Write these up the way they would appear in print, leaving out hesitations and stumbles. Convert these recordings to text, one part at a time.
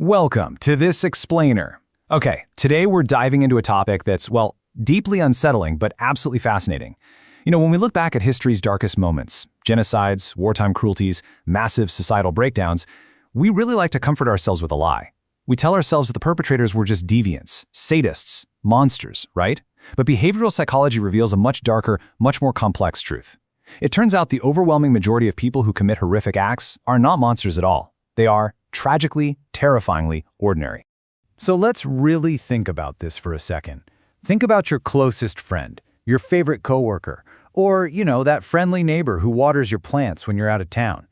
Welcome to this explainer. Okay, today we're diving into a topic that's, well, deeply unsettling but absolutely fascinating. When we look back at history's darkest moments, genocides, wartime cruelties, massive societal breakdowns, we really like to comfort ourselves with a lie. We tell ourselves that the perpetrators were just deviants, sadists, monsters, right? But behavioral psychology reveals a much darker, much more complex truth. It turns out the overwhelming majority of people who commit horrific acts are not monsters at all. They are, tragically, terrifyingly ordinary. So let's really think about this for a second. Think about your closest friend, your favorite coworker, or, that friendly neighbor who waters your plants when you're out of town.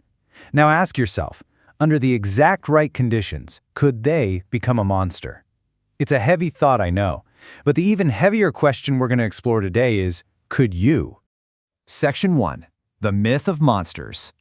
Now ask yourself, under the exact right conditions, could they become a monster? It's a heavy thought, I know, but the even heavier question we're going to explore today is, could you? Section 1. The Myth of Monsters.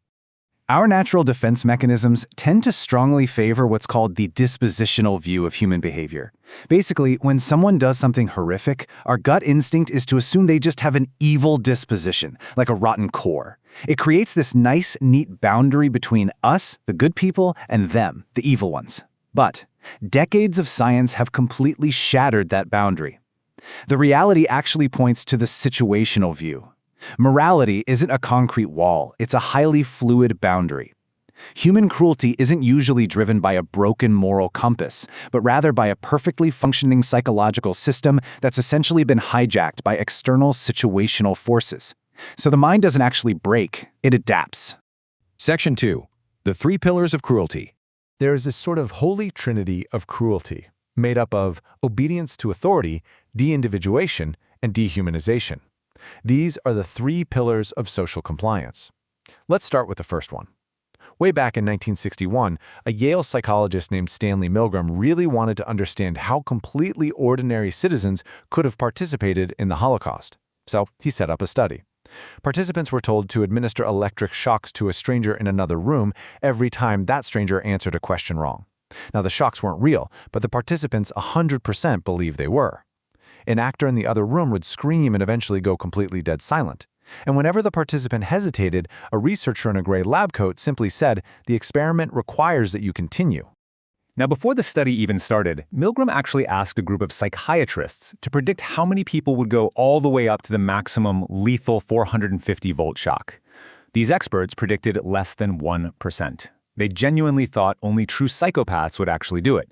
Our natural defense mechanisms tend to strongly favor what's called the dispositional view of human behavior. Basically, when someone does something horrific, our gut instinct is to assume they just have an evil disposition, like a rotten core. It creates this nice, neat boundary between us, the good people, and them, the evil ones. But decades of science have completely shattered that boundary. The reality actually points to the situational view. Morality isn't a concrete wall, it's a highly fluid boundary. Human cruelty isn't usually driven by a broken moral compass, but rather by a perfectly functioning psychological system that's essentially been hijacked by external situational forces. So the mind doesn't actually break, it adapts. Section 2. The Three Pillars of Cruelty. There is this sort of holy trinity of cruelty, made up of obedience to authority, de-individuation, and dehumanization. These are the three pillars of social compliance. Let's start with the first one. Way back in 1961, a Yale psychologist named Stanley Milgram really wanted to understand how completely ordinary citizens could have participated in the Holocaust. So he set up a study. Participants were told to administer electric shocks to a stranger in another room every time that stranger answered a question wrong. Now, the shocks weren't real, but the participants 100% believed they were. An actor in the other room would scream and eventually go completely dead silent. And whenever the participant hesitated, a researcher in a gray lab coat simply said, "The experiment requires that you continue." Now, before the study even started, Milgram actually asked a group of psychiatrists to predict how many people would go all the way up to the maximum lethal 450-volt shock. These experts predicted less than 1%. They genuinely thought only true psychopaths would actually do it.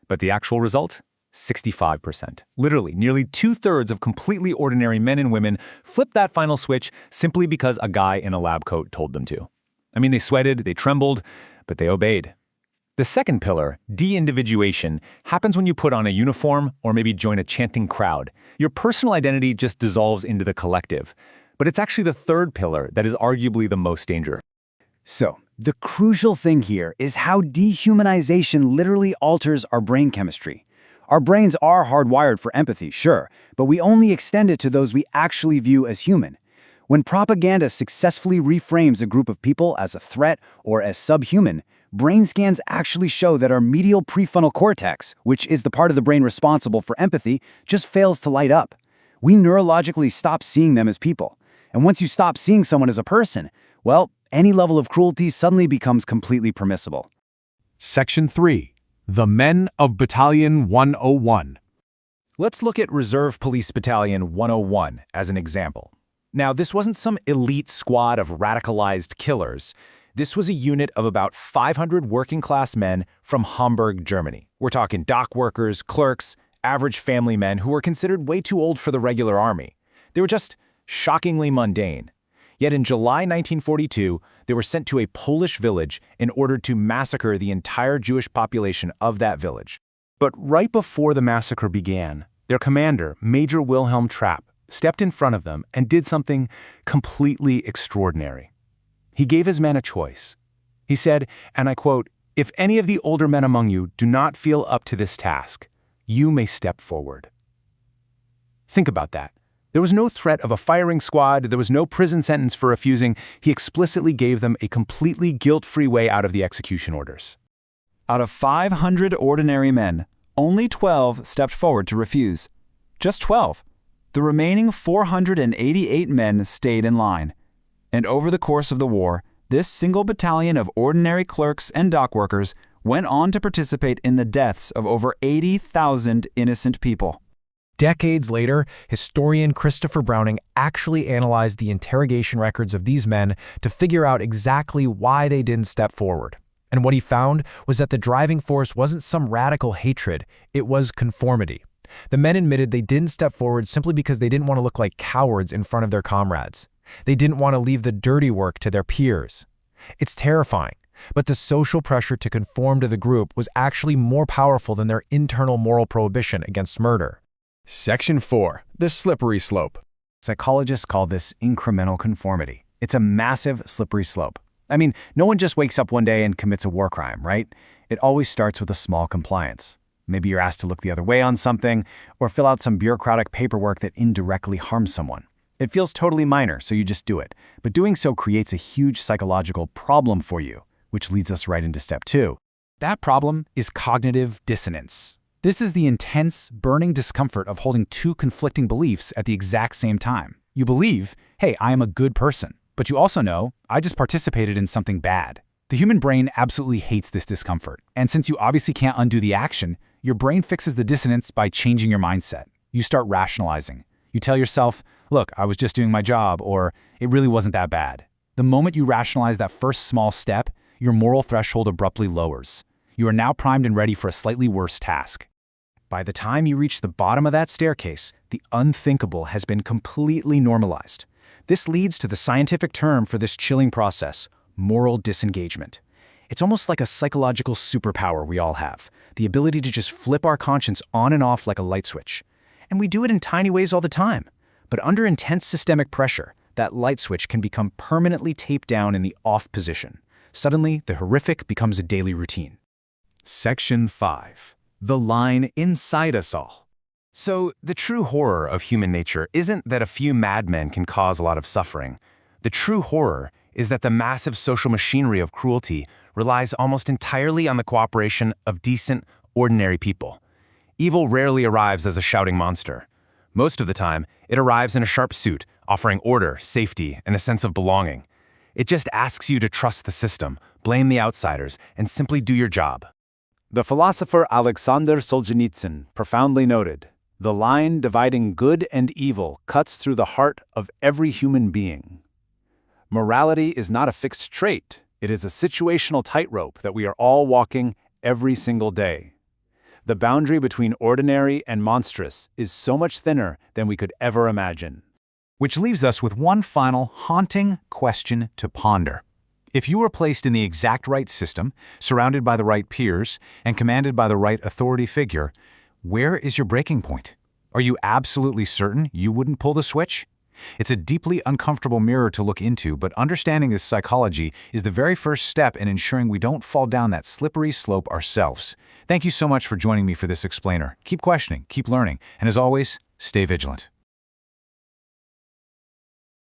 But the actual result? 65%. Literally, nearly 2/3 of completely ordinary men and women flipped that final switch simply because a guy in a lab coat told them to. They sweated, they trembled, but they obeyed. The second pillar, de-individuation, happens when you put on a uniform or maybe join a chanting crowd. Your personal identity just dissolves into the collective. But it's actually the third pillar that is arguably the most dangerous. So, the crucial thing here is how dehumanization literally alters our brain chemistry. Our brains are hardwired for empathy, sure, but we only extend it to those we actually view as human. When propaganda successfully reframes a group of people as a threat or as subhuman, brain scans actually show that our medial prefrontal cortex, which is the part of the brain responsible for empathy, just fails to light up. We neurologically stop seeing them as people. And once you stop seeing someone as a person, well, any level of cruelty suddenly becomes completely permissible. Section 3. The Men of Battalion 101. Let's look at Reserve Police Battalion 101 as an example. Now, this wasn't some elite squad of radicalized killers. This was a unit of about 500 working-class men from Hamburg, Germany. We're talking dock workers, clerks, average family men who were considered way too old for the regular army. They were just shockingly mundane. Yet in July 1942, they were sent to a Polish village in order to massacre the entire Jewish population of that village. But right before the massacre began, their commander, Major Trapp, stepped in front of them and did something completely extraordinary. He gave his men a choice. He said, and I quote, "If any of the older men among you do not feel up to this task, you may step forward." Think about that. There was no threat of a firing squad, there was no prison sentence for refusing. He explicitly gave them a completely guilt-free way out of the execution orders. Out of 500 ordinary men, only 12 stepped forward to refuse. Just 12. The remaining 488 men stayed in line. And over the course of the war, this single battalion of ordinary clerks and dock workers went on to participate in the deaths of over 80,000 innocent people. Decades later, historian Christopher Browning actually analyzed the interrogation records of these men to figure out exactly why they didn't step forward. And what he found was that the driving force wasn't some radical hatred, it was conformity. The men admitted they didn't step forward simply because they didn't want to look like cowards in front of their comrades. They didn't want to leave the dirty work to their peers. It's terrifying, but the social pressure to conform to the group was actually more powerful than their internal moral prohibition against murder. Section 4. The slippery slope. Psychologists call this incremental conformity. It's a massive, slippery slope. I mean, no one just wakes up one day and commits a war crime, right? It always starts with a small compliance. Maybe you're asked to look the other way on something, or fill out some bureaucratic paperwork that indirectly harms someone. It feels totally minor, so you just do it. But doing so creates a huge psychological problem for you, which leads us right into step 2. That problem is cognitive dissonance. This is the intense, burning discomfort of holding two conflicting beliefs at the exact same time. You believe, hey, I am a good person, but you also know, I just participated in something bad. The human brain absolutely hates this discomfort, and since you obviously can't undo the action, your brain fixes the dissonance by changing your mindset. You start rationalizing. You tell yourself, look, I was just doing my job, or it really wasn't that bad. The moment you rationalize that first small step, your moral threshold abruptly lowers. You are now primed and ready for a slightly worse task. By the time you reach the bottom of that staircase, the unthinkable has been completely normalized. This leads to the scientific term for this chilling process, moral disengagement. It's almost like a psychological superpower we all have, the ability to just flip our conscience on and off like a light switch. And we do it in tiny ways all the time. But under intense systemic pressure, that light switch can become permanently taped down in the off position. Suddenly, the horrific becomes a daily routine. Section 5. The line inside us all. So, the true horror of human nature isn't that a few madmen can cause a lot of suffering. The true horror is that the massive social machinery of cruelty relies almost entirely on the cooperation of decent, ordinary people. Evil rarely arrives as a shouting monster. Most of the time, it arrives in a sharp suit, offering order, safety, and a sense of belonging. It just asks you to trust the system, blame the outsiders, and simply do your job. The philosopher Alexander Solzhenitsyn profoundly noted, "The line dividing good and evil cuts through the heart of every human being." Morality is not a fixed trait. It is a situational tightrope that we are all walking every single day. The boundary between ordinary and monstrous is so much thinner than we could ever imagine. Which leaves us with one final haunting question to ponder. If you were placed in the exact right system, surrounded by the right peers, and commanded by the right authority figure, where is your breaking point? Are you absolutely certain you wouldn't pull the switch? It's a deeply uncomfortable mirror to look into, but understanding this psychology is the very first step in ensuring we don't fall down that slippery slope ourselves. Thank you so much for joining me for this explainer. Keep questioning, keep learning, and as always, stay vigilant.